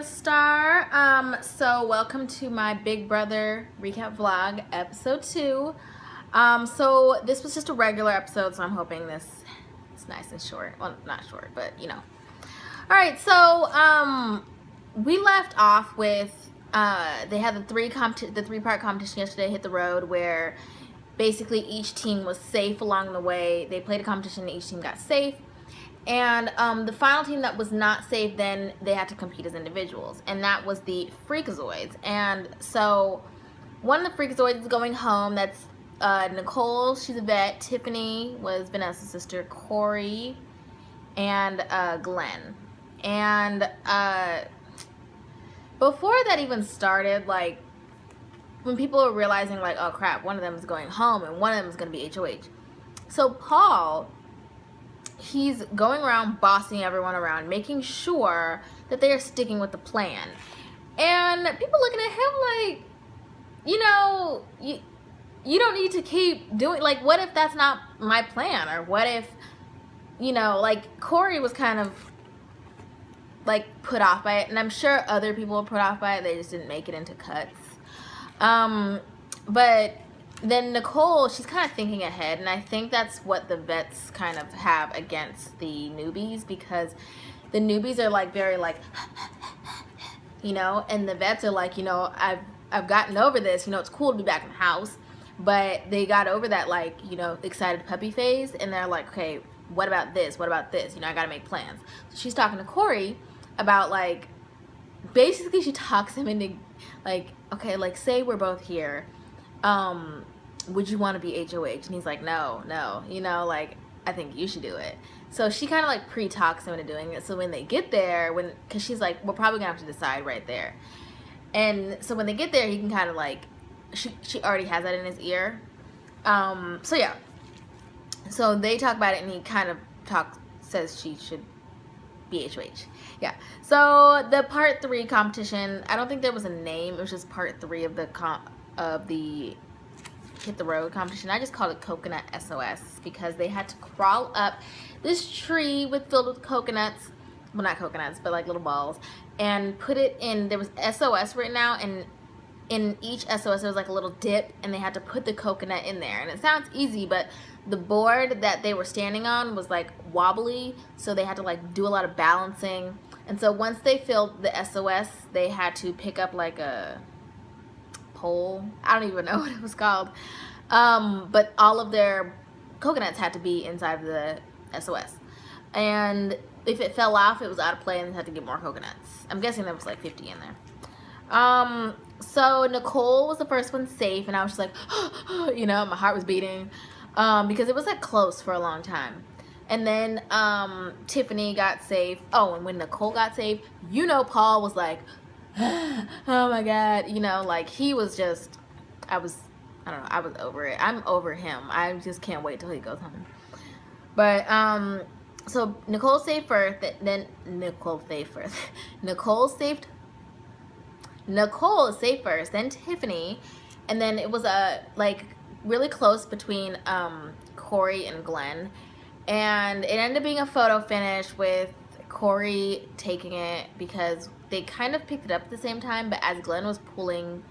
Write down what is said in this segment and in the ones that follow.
star. So welcome to my Big Brother recap vlog, episode 2. So this was just a regular episode, so I'm hoping this is nice and short. Well, not short, but you know. Alright, so we left off with they had the three-part competition yesterday, Hit the Road, where basically each team was safe along the way. They played a competition and each team got safe. And the final team that was not safe, then they had to compete as individuals, and that was the Freakazoids. And so one of the Freakazoids is going home. That's Nicole, she's a vet. Tiffany was Vanessa's sister. Corey and Glenn. And before that even started, like, when people were realizing, like, oh crap, one of them is going home and one of them is going to be HOH. So Paul, he's going around bossing everyone around, making sure that they are sticking with the plan. And people looking at him like, you know, you don't need to keep doing, like, what if that's not my plan? Or what if, you know, like, Corey was kind of, like, put off by it. And I'm sure other people were put off by it. They just didn't make it into cuts. But then Nicole, she's kind of thinking ahead, and I think that's what the vets kind of have against the newbies, because the newbies are like very like, you know, and the vets are like, you know, I've gotten over this, you know, it's cool to be back in the house, but they got over that, like, you know, excited puppy phase, and they're like, okay, what about this? What about this? You know, I gotta make plans. So she's talking to Corey about, like, basically she talks him into, like, okay, like, say we're both here. Would you want to be HOH? And he's like, no, you know, like, I think you should do it. So she kind of like pre-talks him into doing it. So when they get there, because she's like, we're probably gonna have to decide right there. And so when they get there, he can kind of like, she already has that in his ear. So yeah. So they talk about it, and he kind of says she should be HOH. Yeah. So the part 3 competition, I don't think there was a name. It was just part 3 of the Hit the Road competition. I just called it Coconut SOS because they had to crawl up this tree filled with coconuts. Well, not coconuts, but like little balls, and put it in. There was SOS written out, and in each SOS there was like a little dip, and they had to put the coconut in there. And it sounds easy, but the board that they were standing on was like wobbly, so they had to like do a lot of balancing. And so once they filled the SOS, they had to pick up like a pole. I don't even know what it was called. But all of their coconuts had to be inside of the SOS. And if it fell off, it was out of play, and they had to get more coconuts. I'm guessing there was like 50 in there. So Nicole was the first one safe, and I was just like, you know, my heart was beating, because it was like close for a long time. And then Tiffany got safe. Oh, and when Nicole got safe, you know, Paul was like, oh my god, you know, like, he was just, I don't know, I was over it. I'm over him. I just can't wait till he goes home. But so Nicole saved first, then Nicole saved first, then Tiffany, and then it was like really close between Corey and Glenn, and it ended up being a photo finish with Corey taking it, because they kind of picked it up at the same time, but as Glenn was pulling,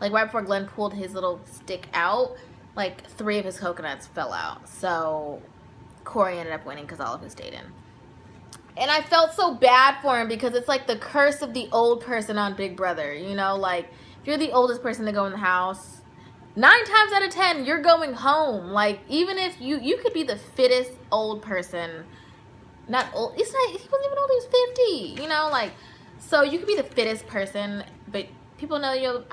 like right before Glenn pulled his little stick out, like 3 of his coconuts fell out. So Corey ended up winning because all of his stayed in. And I felt so bad for him, because it's like the curse of the old person on Big Brother, you know, like, if you're the oldest person to go in the house, 9 times out of 10 you're going home. Like, even if you could be the fittest old person, not old, he wasn't even old, he was 50, you know, like, so you could be the fittest person, but people know you.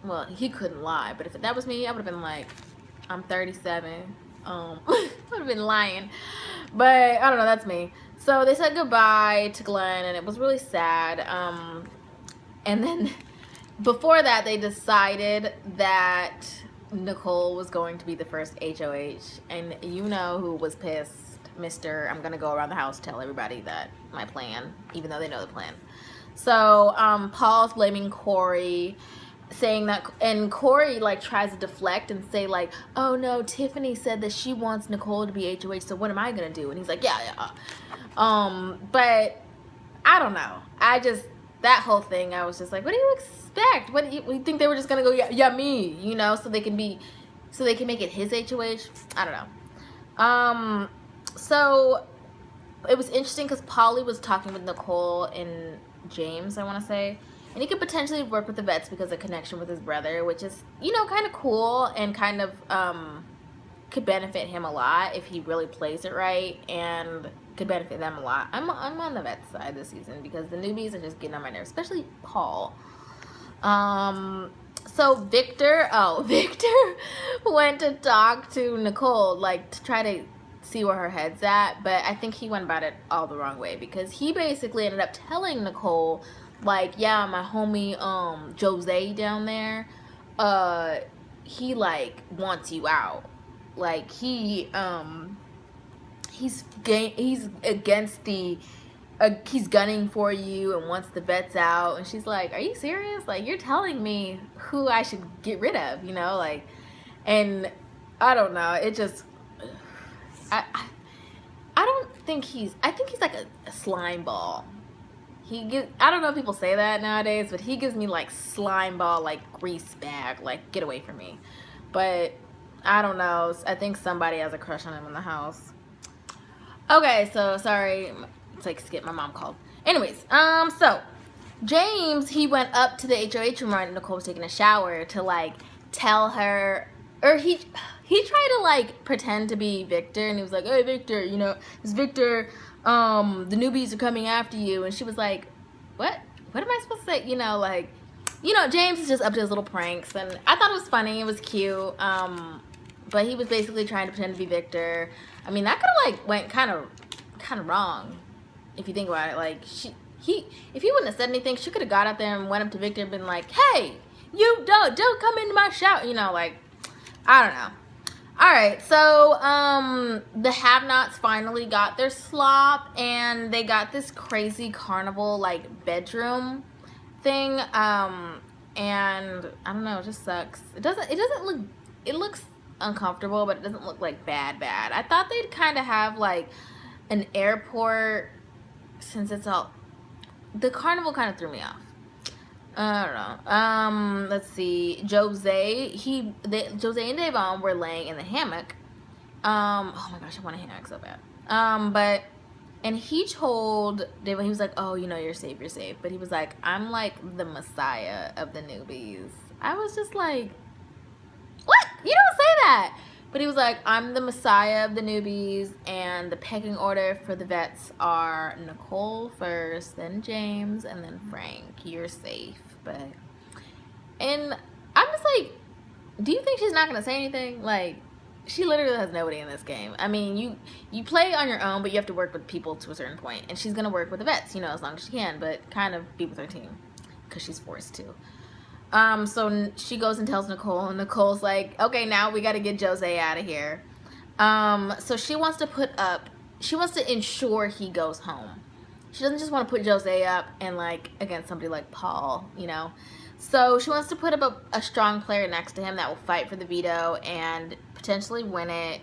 Well, he couldn't lie, but if that was me, I would have been like, I'm 37. I would have been lying, but I don't know, that's me. So they said goodbye to Glenn, and it was really sad. And then before that, they decided that Nicole was going to be the first HOH, and you know who was pissed. Mr. I'm gonna go around the house, tell everybody that my plan, even though they know the plan. So Paul's blaming Corey, saying that, and Corey like tries to deflect and say like, oh no, Tiffany said that she wants Nicole to be HOH, so what am I gonna do? And he's like, yeah. But I don't know, that whole thing, I was just like, what do you expect? What do you think they were just gonna go, yeah, me, you know, so they can make it his HOH? I don't know. So it was interesting because Polly was talking with Nicole and James, I want to say, and he could potentially work with the vets because of connection with his brother, which is, you know, kind of cool and kind of could benefit him a lot if he really plays it right, and could benefit them a lot. I'm on the vets side this season because the newbies are just getting on my nerves, especially Paul. So Victor went to talk to Nicole, like to try to see where her head's at, but I think he went about it all the wrong way because he basically ended up telling Nicole, like, yeah, my homie Jose down there, he like wants you out, like he's against the he's gunning for you and wants the vets out. And she's like, are you serious? Like, you're telling me who I should get rid of, you know? Like, and I don't know, it just I think he's like a slime ball. I don't know if people say that nowadays, but he gives me like slime ball, like grease bag, like get away from me. But I don't know, I think somebody has a crush on him in the house. Okay, so sorry, it's like skip, my mom called. Anyways, so James, he went up to the HOH room right, Nicole was taking a shower, to like tell her, or he tried to like pretend to be Victor, and he was like, hey Victor, you know, it's Victor, the newbies are coming after you. And she was like, what am I supposed to say? You know, like, you know, James is just up to his little pranks, and I thought it was funny, it was cute, but he was basically trying to pretend to be Victor. I mean, that could have like went kind of wrong if you think about it. Like, if he wouldn't have said anything, she could have got up there and went up to Victor and been like, hey, you don't come into my shower, you know, like, I don't know. All right, so the have-nots finally got their slop, and they got this crazy carnival like bedroom thing, and I don't know, it just sucks. It doesn't look, it looks uncomfortable, but it doesn't look like bad. I thought they'd kind of have like an airport, since it's all, the carnival kind of threw me off. I don't know. Let's see. Jose and Devon were laying in the hammock. Oh my gosh, I want a hammock so bad. And he told Devon, he was like, oh, you know, you're safe. But he was like, I'm like the messiah of the newbies. I was just like, what? You don't say that. But he was like, I'm the messiah of the newbies, and the pecking order for the vets are Nicole first, then James, and then Frank. You're safe. And I'm just like, do you think she's not gonna say anything? Like, she literally has nobody in this game. I mean, you play on your own, but you have to work with people to a certain point, and she's gonna work with the vets, you know, as long as she can, but kind of be with her team because she's forced to. So she goes and tells Nicole, and Nicole's like, okay, now we got to get Jose out of here. So she wants to ensure he goes home. She doesn't just want to put Jose up and like against somebody like Paul, you know. So she wants to put up a strong player next to him that will fight for the veto and potentially win it,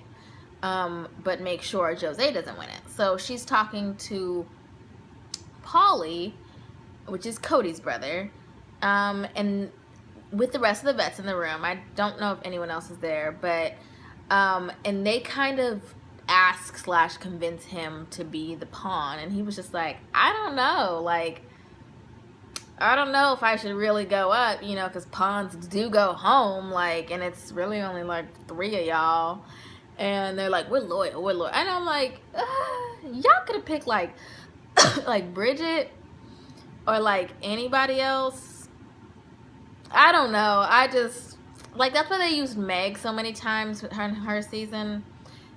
but make sure Jose doesn't win it. So she's talking to Paulie, which is Cody's brother, and with the rest of the vets in the room. I don't know if anyone else is there, but and they kind of ask/convince him to be the pawn, and he was just like, I don't know, like, I don't know if I should really go up, you know, because pawns do go home, like, and it's really only like 3 of y'all, and they're like, we're loyal, and I'm like, y'all could have picked like like Bridget or like anybody else. I don't know. I just, like, that's why they used Meg so many times with her season,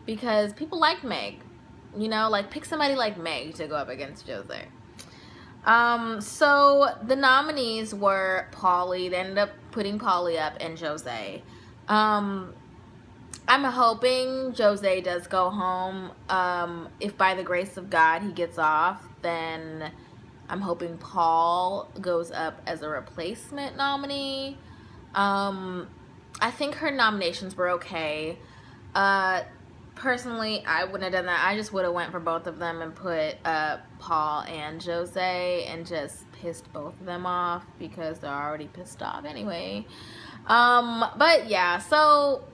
because people like Meg, you know, like, pick somebody like Meg to go up against Jose. So the nominees were Paulie. They ended up putting Paulie up and Jose. I'm hoping Jose does go home. If by the grace of God he gets off, then I'm hoping Paul goes up as a replacement nominee. I think her nominations were okay. personally, I wouldn't have done that. I just would have went for both of them and put Paul and Jose and just pissed both of them off because they're already pissed off anyway. But yeah, so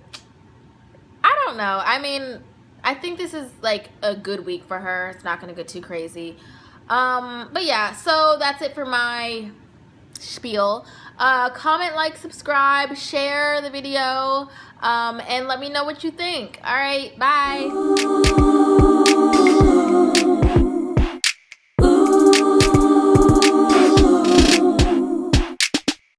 I don't know. I mean, I think this is like a good week for her. It's not going to get too crazy. But yeah, so that's it for my spiel. Comment, like, subscribe, share the video, and let me know what you think. All right, bye.